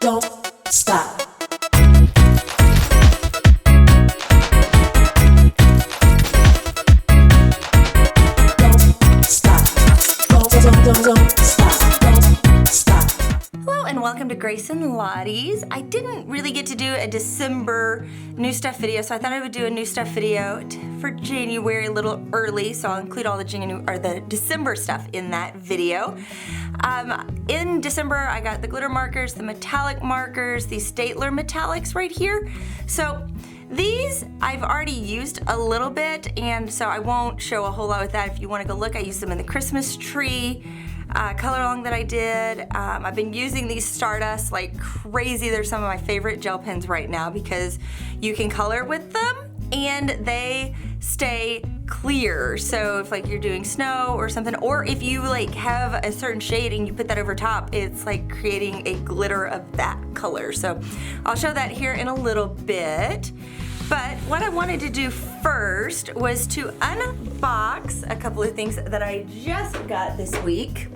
don't stop. Don't stop. Don't stop. Don't stop. Hello and welcome to Grace and Lottie's. I didn't really get to do a December new stuff video, so I thought I would do a new stuff video for January a little early, so I'll include all the December stuff in that video. In December, I got the glitter markers, the metallic markers, these Staedtler metallics right here. So these I've already used a little bit, and so I won't show a whole lot with that. If you want to go look, I used them in the Christmas tree color along that I did. I've been using these Stardust like crazy. They're some of my favorite gel pens right now because you can color with them and they stay clear. So if like you're doing snow or something, or if you like have a certain shade and you put that over top, it's like creating a glitter of that color. So I'll show that here in a little bit. But what I wanted to do first was to unbox a couple of things that I just got this week.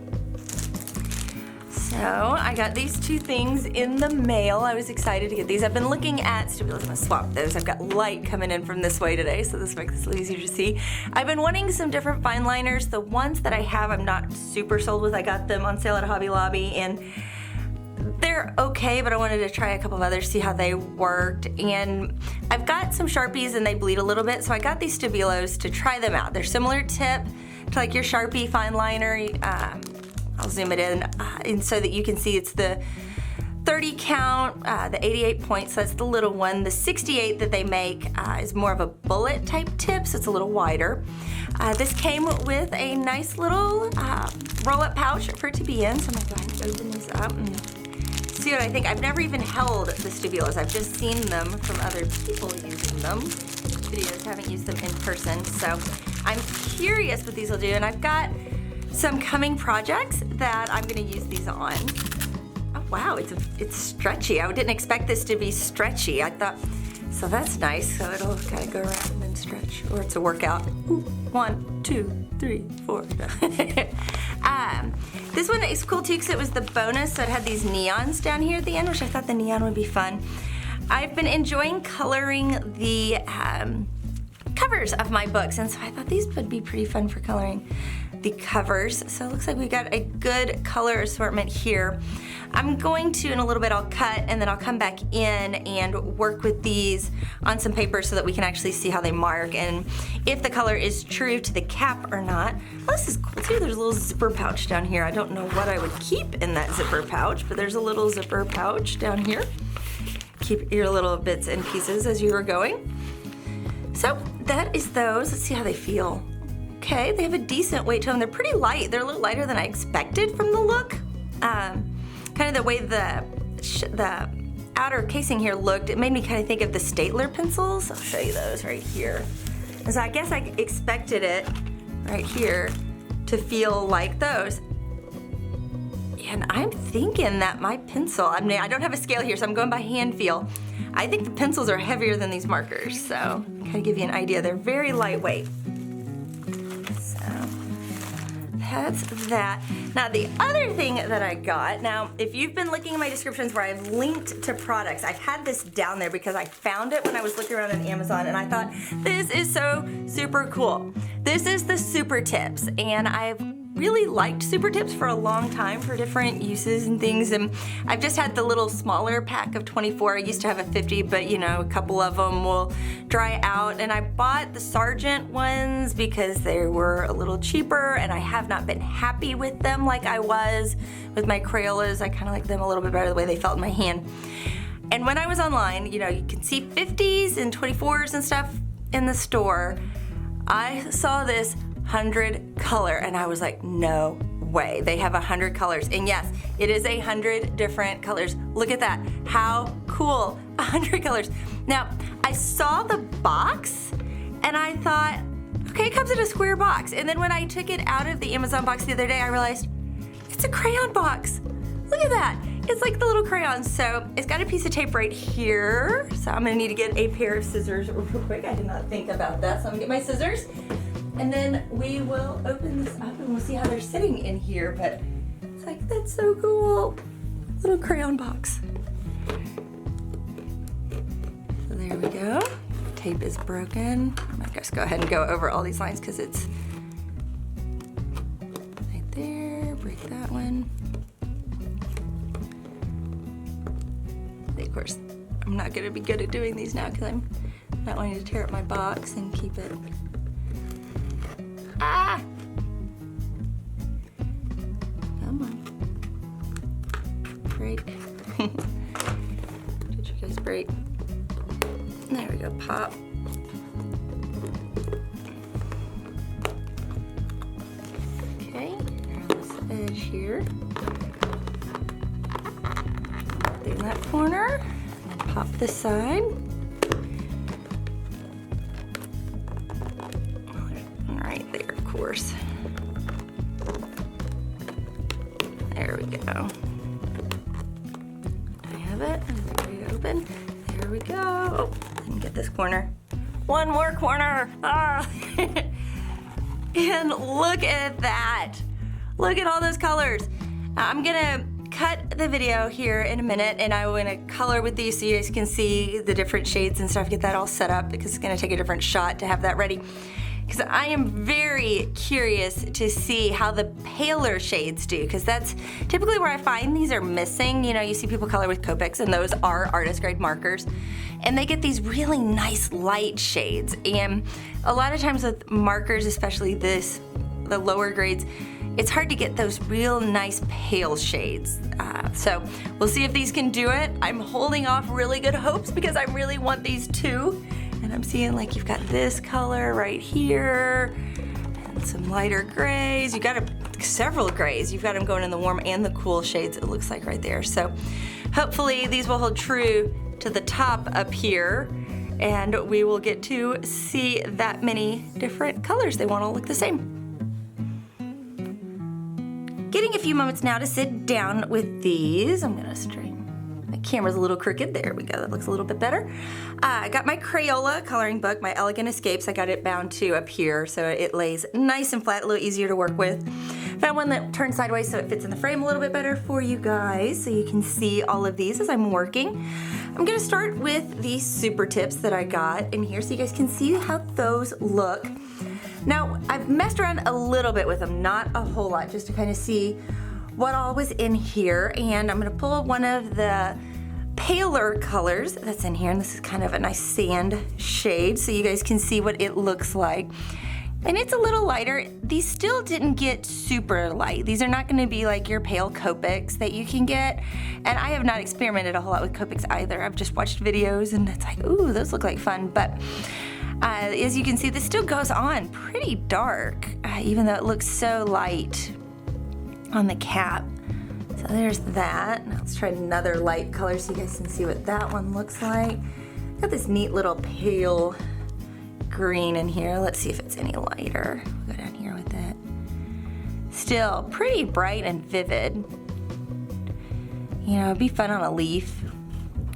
So I got these two things in the mail. I was excited to get these. I've been looking at Staedtler. I'm gonna swap those. I've got light coming in from this way today, so this makes this a little easier to see. I've been wanting some different fine liners. The ones that I have, I'm not super sold with. I got them on sale at Hobby Lobby, and they're okay, but I wanted to try a couple of others, see how they worked. And I've got some Sharpies and they bleed a little bit, so I got these Stabilos to try them out. They're similar tip to like your Sharpie fine liner. I'll zoom it in and so that you can see it's the 30 count, the 88 points, so that's the little one. The 68 that they make is more of a bullet type tip, so it's a little wider. This came with a nice little roll-up pouch for it to be in, so I'm gonna go ahead and open these up and see what I think. I've never even held the Stabilos. I've just seen them from other people using them. Videos, haven't used them in person, so I'm curious what these will do, and I've got some coming projects that I'm gonna use these on. Oh wow, it's stretchy. I didn't expect this to be stretchy. I thought, so that's nice. So it'll kind of go around and then stretch, or it's a workout. Ooh, 1, 2, 3, 4. This one is cool too because it was the bonus, so it had these neons down here at the end, which I thought the neon would be fun. I've been enjoying coloring the covers of my books, and so I thought these would be pretty fun for coloring the covers. So it looks like we got a good color assortment here. I'm going to, in a little bit, I'll cut and then I'll come back in and work with these on some paper so that we can actually see how they mark and if the color is true to the cap or not. Oh, this is cool too. There's a little zipper pouch down here. I don't know what I would keep in that zipper pouch, but there's a little zipper pouch down here. Keep your little bits and pieces as you are going. So that is those. Let's see how they feel. Okay, they have a decent weight to them. They're pretty light. They're a little lighter than I expected from the look. Kind of the way the outer casing here looked, it made me kind of think of the Staedtler pencils. I'll show you those right here. And so I guess I expected it right here to feel like those. And I'm thinking that my pencil, I mean, I don't have a scale here, so I'm going by hand feel. I think the pencils are heavier than these markers, so kind of give you an idea. They're very lightweight. That's that. Now the other thing that I got, now if you've been looking at my descriptions where I've linked to products, I had this down there because I found it when I was looking around on Amazon and I thought, this is so super cool. This is the Super Tips, and I've really liked Super Tips for a long time for different uses and things, and I've just had the little smaller pack of 24. I used to have a 50, but you know, a couple of them will dry out, and I bought the Sargent ones because they were a little cheaper, and I have not been happy with them like I was with my Crayolas. I kind of like them a little bit better the way they felt in my hand. And when I was online, you know, you can see 50s and 24s and stuff in the store. I saw this 100 color and I was like, no way. They have 100 colors. And yes, it is 100 different colors. Look at that. How cool. 100 colors. Now, I saw the box and I thought, okay, it comes in a square box. And then when I took it out of the Amazon box the other day, I realized it's a crayon box. Look at that. It's like the little crayons. So it's got a piece of tape right here. So I'm gonna need to get a pair of scissors real quick. I did not think about that. So I'm gonna get my scissors. And then we will open this up and we'll see how they're sitting in here. But it's like, that's so cool. Little crayon box. So there we go. Tape is broken. I'm gonna just go ahead and go over all these lines because it's right there. Break that one. Of course, I'm not gonna be good at doing these now because I'm not wanting to tear up my box and keep it. Ah! Come on. Break. Did you guys break? There we go, pop. Okay, this edge here. In that corner, and pop this side. Right there, of course. There we go. I have it. Is it ready to open? There we go. Oh, and get this corner. One more corner. Ah. And look at that. Look at all those colors. I'm gonna cut the video here in a minute and I want to color with these so you guys can see the different shades and stuff, get that all set up because it's going to take a different shot to have that ready. Because I am very curious to see how the paler shades do, because that's typically where I find these are missing. You know, you see people color with Copics and those are artist grade markers and they get these really nice light shades, and a lot of times with markers, especially the lower grades, it's hard to get those real nice pale shades. So we'll see if these can do it. I'm holding off really good hopes because I really want these too. And I'm seeing like you've got this color right here and some lighter grays. You've got several grays. You've got them going in the warm and the cool shades, it looks like right there. So hopefully these will hold true to the top up here and we will get to see that many different colors. They won't all look the same. Getting a few moments now to sit down with these. I'm gonna straighten. My camera's a little crooked. There we go, that looks a little bit better. I got my Crayola coloring book, my Elegant Escapes. I got it bound to up here so it lays nice and flat, a little easier to work with. Found one that turns sideways so it fits in the frame a little bit better for you guys so you can see all of these as I'm working. I'm gonna start with these super tips that I got in here so you guys can see how those look. Now, I've messed around a little bit with them, not a whole lot, just to kind of see what all was in here. And I'm gonna pull one of the paler colors that's in here, and this is kind of a nice sand shade, so you guys can see what it looks like. And it's a little lighter. These still didn't get super light. These are not gonna be like your pale Copics that you can get. And I have not experimented a whole lot with Copics either. I've just watched videos and it's like, ooh, those look like fun. But as you can see, this still goes on pretty dark, even though it looks so light on the cap. So there's that. Now let's try another light color so you guys can see what that one looks like. Got this neat little pale green in here. Let's see if it's any lighter. We'll go down here with it. Still pretty bright and vivid. You know, it'd be fun on a leaf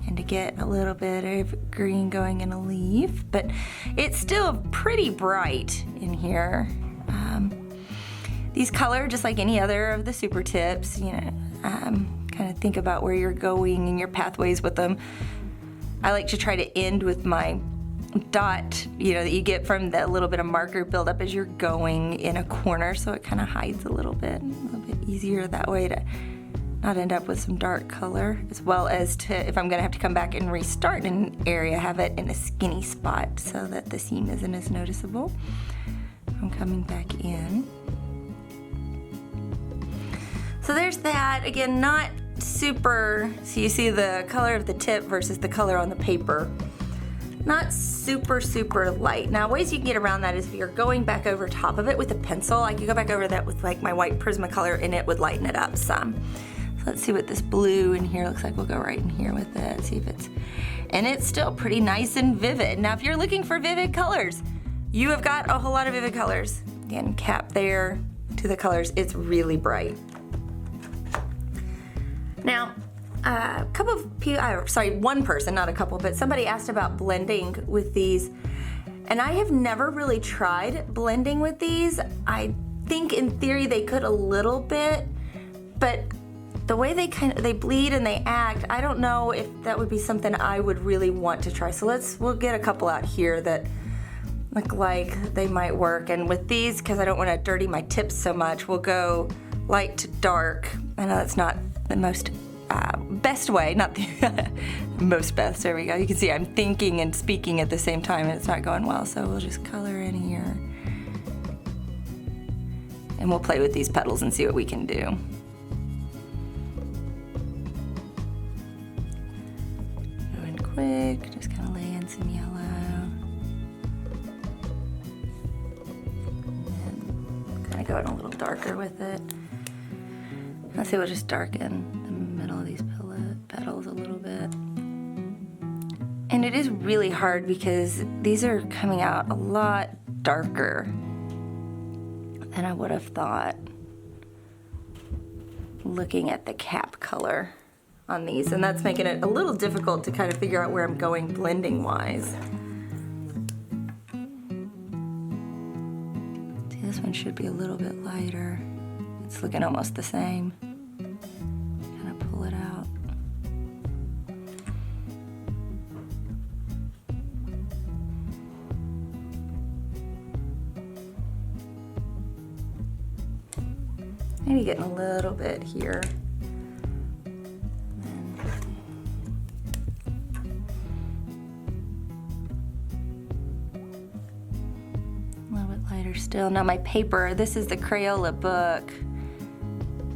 and to get a little bit of green going in a leaf, but it's still pretty bright in here. These color just like any other of the super tips, you know, kind of think about where you're going and your pathways with them. I like to try to end with my dot, you know, that you get from the little bit of marker buildup as you're going in a corner, so it kind of hides a little bit easier that way to not end up with some dark color, as well as to, if I'm gonna have to come back and restart an area, have it in a skinny spot so that the seam isn't as noticeable. I'm coming back in. So there's that. Again, not super, so you see the color of the tip versus the color on the paper. Not super, super light. Now, ways you can get around that is if you're going back over top of it with a pencil, I could go back over that with like my white Prismacolor and it would lighten it up some. So let's see what this blue in here looks like. We'll go right in here with it, see if it's, and it's still pretty nice and vivid. Now, if you're looking for vivid colors, you have got a whole lot of vivid colors. Again, cap there to the colors, it's really bright. Now, a couple of people, one person, not a couple, but somebody asked about blending with these. And I have never really tried blending with these. I think in theory they could a little bit, but the way they bleed and they act, I don't know if that would be something I would really want to try. So we'll get a couple out here that look like they might work. And with these, because I don't want to dirty my tips so much, we'll go light to dark. I know that's not the most best way, not the most best. There we go. You can see I'm thinking and speaking at the same time, and it's not going well. So we'll just color in here. And we'll play with these petals and see what we can do. Going quick, just kind of lay in some yellow. And kind of going a little darker with it. Let's see, we'll just darken the middle of these petals a little bit. And it is really hard because these are coming out a lot darker than I would have thought looking at the cap color on these. And that's making it a little difficult to kind of figure out where I'm going blending wise. See, this one should be a little bit lighter. It's looking almost the same. Kind of pull it out. Maybe getting a little bit here. A little bit lighter still. Now my paper, this is the Crayola book.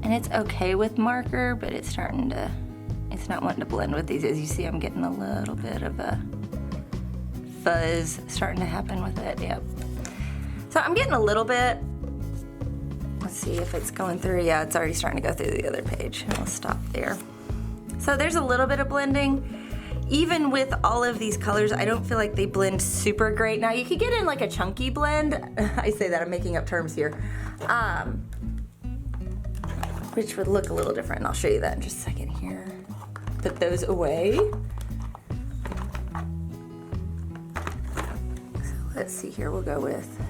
And it's okay with marker, but it's not wanting to blend with these. As you see, I'm getting a little bit of a fuzz starting to happen with it, yep. So I'm getting a little bit. Let's see if it's going through. Yeah, it's already starting to go through the other page. I'll stop there. So there's a little bit of blending. Even with all of these colors, I don't feel like they blend super great. Now you could get in like a chunky blend. I say that, I'm making up terms here. Which would look a little different, and I'll show you that in just a second here. Put those away. So let's see here, we'll go with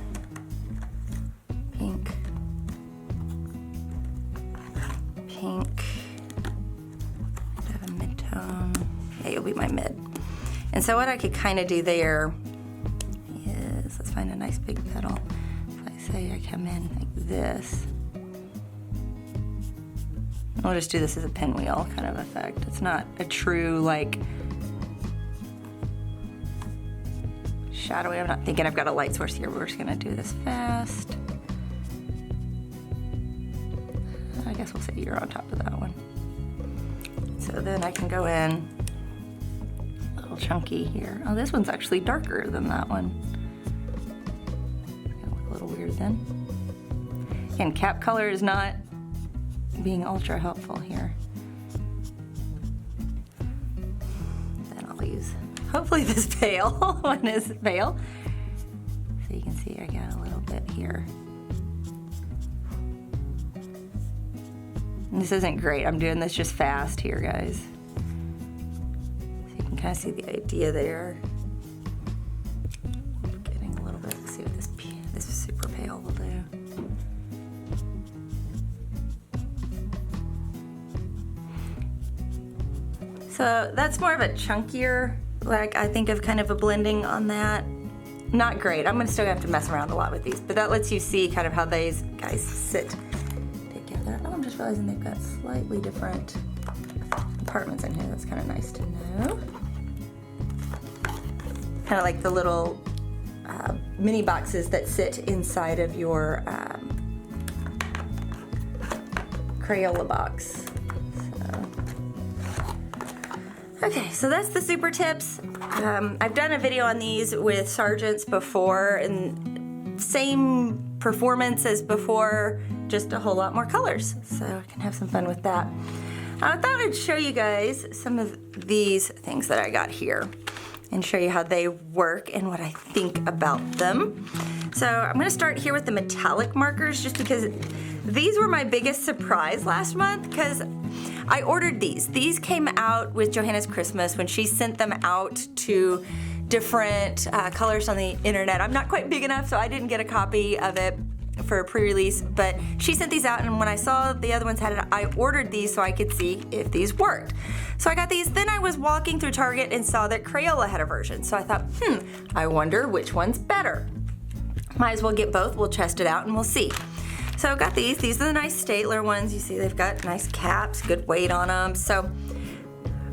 pink. Pink. I have a mid-tone. Yeah, you'll be my mid. And so what I could kind of do there is, let's find a nice big petal. If I say I come in like this. I'll just do this as a pinwheel kind of effect. It's not a true like shadowy. I'm not thinking I've got a light source here. We're just gonna do this fast. I guess we'll say you're on top of that one. So then I can go in a little chunky here. Oh, this one's actually darker than that one. It's gonna look a little weird then. Again, cap color is not being ultra helpful here. Then I'll use, hopefully this pale one is pale. So you can see I got a little bit here. And this isn't great, I'm doing this just fast here, guys. So you can kind of see the idea there. Getting a little bit, let's see what this super pale will do. So that's more of a chunkier, like I think of kind of a blending on that. Not great. I'm gonna still have to mess around a lot with these, but that lets you see kind of how these guys sit together. Oh, I'm just realizing they've got slightly different compartments in here. That's kind of nice to know. Kind of like the little mini boxes that sit inside of your Crayola box. Okay, so that's the super tips. I've done a video on these with Sargents before, and same performance as before, just a whole lot more colors. So I can have some fun with that. I thought I'd show you guys some of these things that I got here and show you how they work and what I think about them. So I'm gonna start here with the metallic markers just because these were my biggest surprise last month because I ordered these. These came out with Johanna's Christmas when she sent them out to different colors on the internet. I'm not quite big enough, so I didn't get a copy of it. for a pre-release, but she sent these out, and when I saw the other ones had it, I ordered these so I could see if these worked. So I got these, then I was walking through Target and saw that Crayola had a version. So I thought, I wonder which one's better. Might as well get both, we'll test it out and we'll see. So I got these are the nice Staedtler ones. You see they've got nice caps, good weight on them. So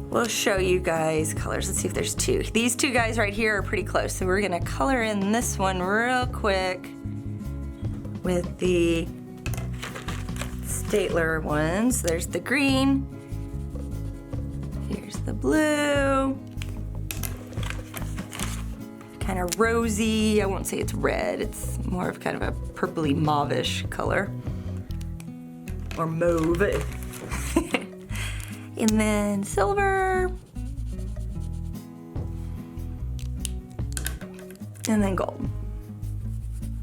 we'll show you guys colors. Let's see if there's two. These two guys right here are pretty close. So we're gonna color in this one real quick with the Staedtler ones. There's the green. Here's the blue. Kind of rosy. I won't say it's red. It's more of kind of a purpley mauve-ish color. Or mauve. And then silver. And then gold.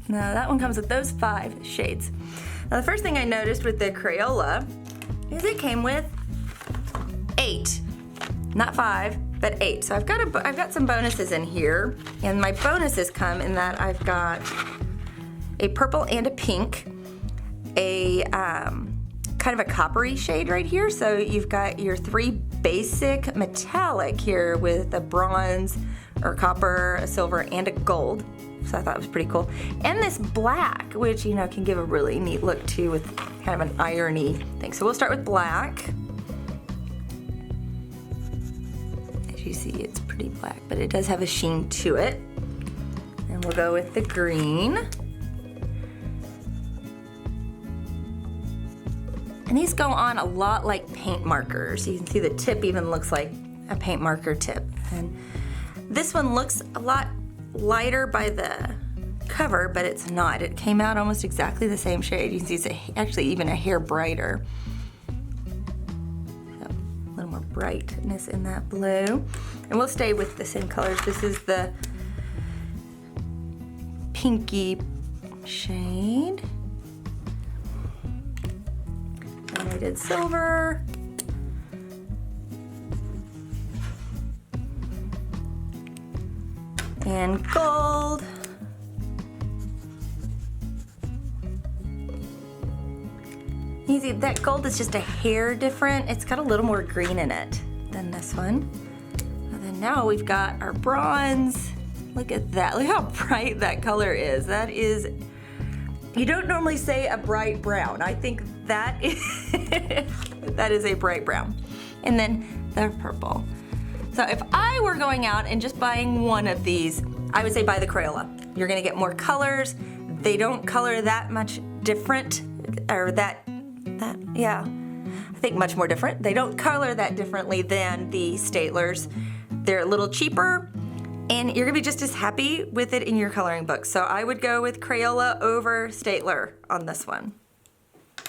Now that one comes with those 5 shades. Now the first thing I noticed with the Crayola is it came with 8. Not 5, but 8. So I've got some bonuses in here, and my bonuses come in that I've got a purple and a pink, a kind of a coppery shade right here. So you've got your 3 basic metallic here with a bronze or copper, a silver, and a gold. So I thought it was pretty cool. And this black, which can give a really neat look too with kind of an irony thing. So we'll start with black. As you see, it's pretty black, but it does have a sheen to it. And we'll go with the green. And these go on a lot like paint markers. You can see the tip even looks like a paint marker tip. And this one looks a lot lighter by the cover, but it's not. It came out almost exactly the same shade. You can see it's actually even a hair brighter. So, a little more brightness in that blue. And we'll stay with the same colors. This is the pinky shade. And I did silver. And gold. You see, that gold is just a hair different. It's got a little more green in it than this one. And then now we've got our bronze. Look at that. Look how bright that color is. That is, you don't normally say a bright brown. I think that is, that is a bright brown. And then the purple. So if I were going out and just buying one of these, I would say buy the Crayola. You're gonna get more colors. They don't color that much different, or yeah, I think much more different. They don't color that differently than the Staedtlers. They're a little cheaper, and you're gonna be just as happy with it in your coloring book. So I would go with Crayola over Staedtler on this one.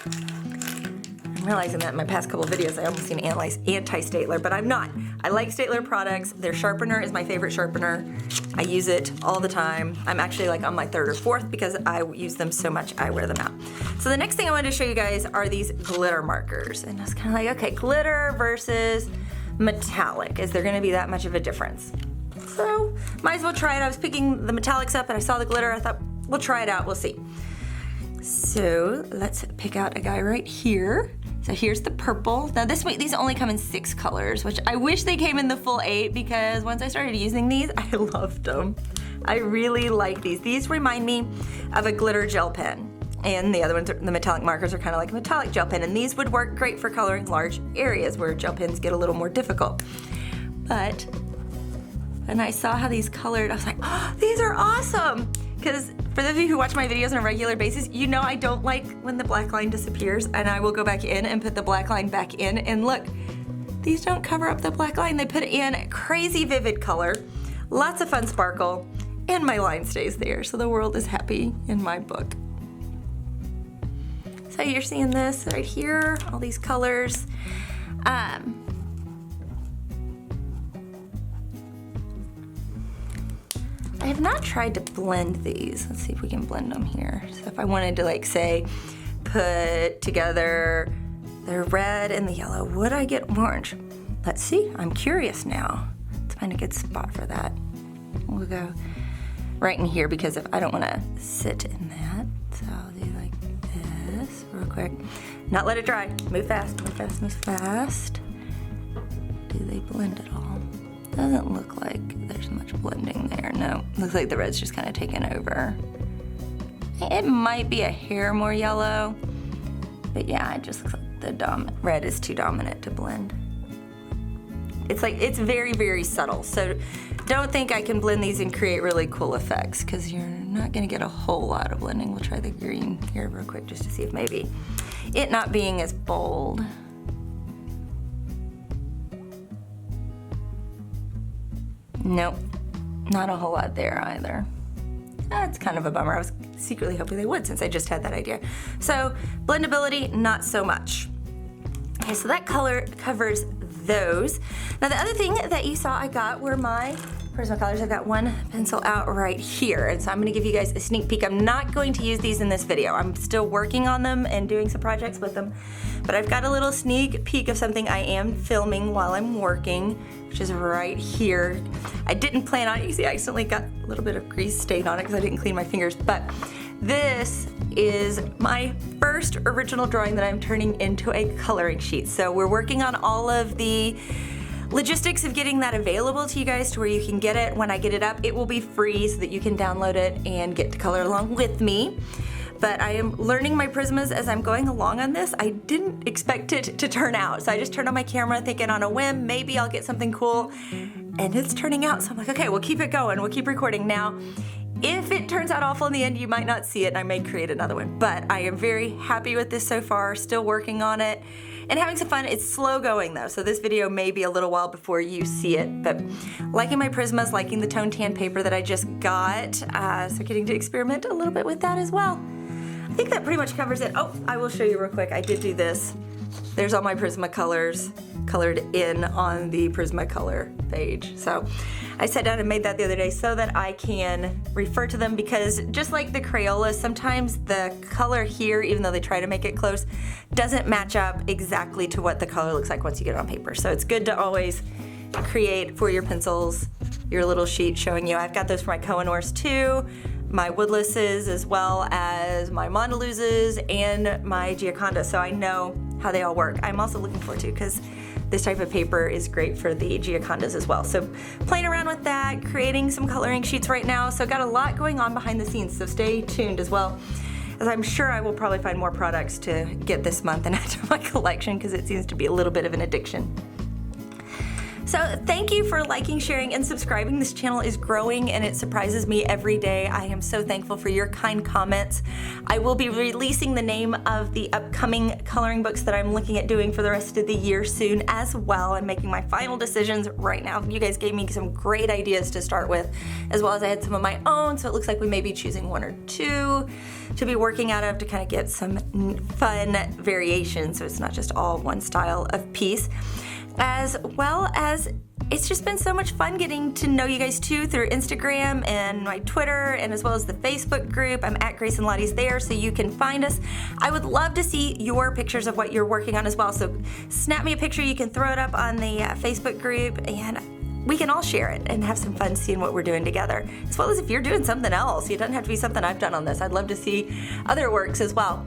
I'm realizing that in my past couple of videos I almost seem anti-Staedtler, but I'm not. I like Staedtler products. Their sharpener is my favorite sharpener. I use it all the time. I'm actually like on my 3rd or 4th because I use them so much I wear them out. So the next thing I wanted to show you guys are these glitter markers. And I was kind of like, okay, glitter versus metallic. Is there gonna be that much of a difference? So might as well try it. I was picking the metallics up and I saw the glitter. I thought, we'll try it out, we'll see. So let's pick out a guy right here. So here's the purple. Now these only come in 6 colors, which I wish they came in the full 8 because once I started using these, I loved them. I really like these. These remind me of a glitter gel pen. And the other ones, the metallic markers, are kind of like a metallic gel pen. And these would work great for coloring large areas where gel pens get a little more difficult. But when I saw how these colored, I was like, oh, these are awesome. Because for those of you who watch my videos on a regular basis, you know I don't like when the black line disappears, and I will go back in and put the black line back in, and look, these don't cover up the black line. They put in crazy vivid color, lots of fun sparkle, and my line stays there, so the world is happy in my book. So you're seeing this right here, all these colors. I have not tried to blend these. Let's see if we can blend them here. So if I wanted to, like, say, put together the red and the yellow, would I get orange? Let's see, I'm curious now. Let's find a good spot for that. We'll go right in here because if I don't wanna sit in that, so I'll do real quick. Not let it dry. Move fast, move fast, move fast. Do they blend at all? Doesn't look like there's much blending there. No, looks like the red's just kind of taken over. It might be a hair more yellow, but yeah, it just looks like the red is too dominant to blend. It's very, very subtle. So don't think I can blend these and create really cool effects, because you're not gonna get a whole lot of blending. We'll try the green here real quick just to see if maybe it not being as bold. Nope, not a whole lot there either. That's kind of a bummer. I was secretly hoping they would, since I just had that idea. So blendability, not so much. Okay, so that color covers those. Now the other thing that you saw I got were my Prismacolors. I've got one pencil out right here, and so I'm gonna give you guys a sneak peek. I'm not going to use these in this video. I'm still working on them and doing some projects with them, but I've got a little sneak peek of something I am filming while I'm working, which is right here. I didn't plan on it. You see, I accidentally got a little bit of grease stain on it because I didn't clean my fingers, but this is my first original drawing that I'm turning into a coloring sheet. So we're working on all of the logistics of getting that available to you guys to where you can get it. When I get it up, it will be free so that you can download it and get to color along with me. But I am learning my Prismas as I'm going along on this. I didn't expect it to turn out. So I just turned on my camera thinking on a whim, maybe I'll get something cool. And it's turning out. So I'm like, okay, we'll keep it going. We'll keep recording. Now, if it turns out awful in the end, you might not see it and I may create another one. But I am very happy with this so far, still working on it and having some fun. It's slow going though, so this video may be a little while before you see it, but liking my Prismas, liking the tone tan paper that I just got, so getting to experiment a little bit with that as well. I think that pretty much covers it. Oh, I will show you real quick. I did do this. There's all my Prismacolors colored in on the Prismacolor page. So I sat down and made that the other day so that I can refer to them, because just like the Crayolas, sometimes the color here, even though they try to make it close, doesn't match up exactly to what the color looks like once you get it on paper. So it's good to always create for your pencils your little sheet showing you. I've got those for my Kohinoors too, my Woodlesses, as well as my Mondeluzes and my Gioconda, so I know how they all work. I'm also looking forward to, because this type of paper is great for the Giocondas as well. So playing around with that, creating some coloring sheets right now. So got a lot going on behind the scenes, so stay tuned as well, as I'm sure I will probably find more products to get this month and add to my collection, because it seems to be a little bit of an addiction. So thank you for liking, sharing, and subscribing. This channel is growing and it surprises me every day. I am so thankful for your kind comments. I will be releasing the name of the upcoming coloring books that I'm looking at doing for the rest of the year soon as well. I'm making my final decisions right now. You guys gave me some great ideas to start with, as well as I had some of my own, so it looks like we may be choosing one or two to be working out of to kind of get some fun variation, so it's not just all one style of piece. As well as it's just been so much fun getting to know you guys too through Instagram and my Twitter, and as well as the Facebook group. I'm at Grace and Lottie's there, so you can find us. I would love to see your pictures of what you're working on as well. So snap me a picture, you can throw it up on the Facebook group, and we can all share it and have some fun seeing what we're doing together. As well as if you're doing something else, it doesn't have to be something I've done on this. I'd love to see other works as well.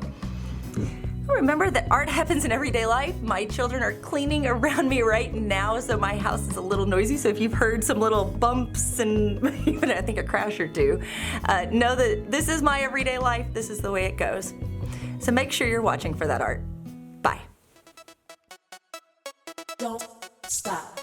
Remember that art happens in everyday life. My children are cleaning around me right now, so my house is a little noisy. So if you've heard some little bumps and even I think a crash or two, know that this is my everyday life. This is the way it goes. So make sure you're watching for that art. Bye. Don't stop.